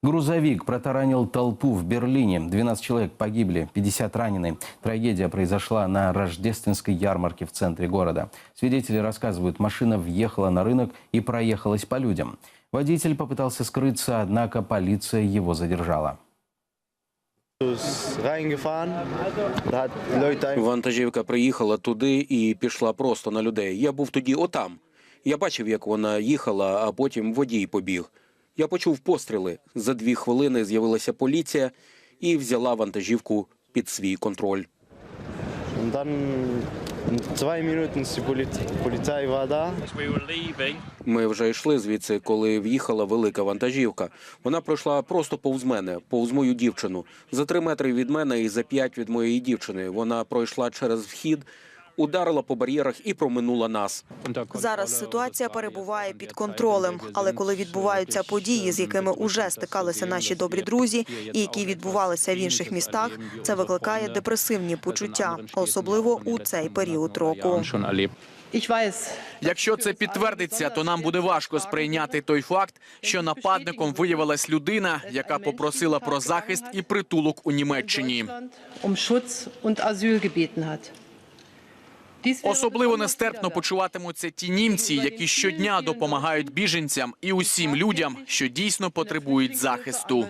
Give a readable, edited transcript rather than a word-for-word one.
Грузовик протаранил толпу в Берлине. 12 человек погибли, 50 ранены. Трагедия произошла на рождественской ярмарке в центре города. Свидетели рассказывают, машина въехала на рынок и проехалась по людям. Водитель попытался скрыться, однако полиция его задержала. Вантажівка приїхала туди і пішла просто на людей. Я був тоді отам. Я бачив, як вона їхала, а потім водій побіг. Я почув постріли. За 2 хвилини з'явилася поліція і взяла вантажівку під свій контроль. Ми вже йшли звідси, коли в'їхала велика вантажівка. Вона пройшла просто повз мене, повз мою дівчину. За 3 метри від мене і за 5 від моєї дівчини. Вона пройшла через вхід, ударила по бар'єрах і проминула нас. Зараз ситуація перебуває під контролем, але коли відбуваються події, з якими уже стикалися наші добрі друзі і які відбувалися в інших містах, це викликає депресивні почуття, особливо у цей період року. Якщо це підтвердиться, то нам буде важко сприйняти той факт, що нападником виявилась людина, яка попросила про захист і притулок у Німеччині. Особливо нестерпно почуватимуться ті німці, які щодня допомагають біженцям і усім людям, що дійсно потребують захисту.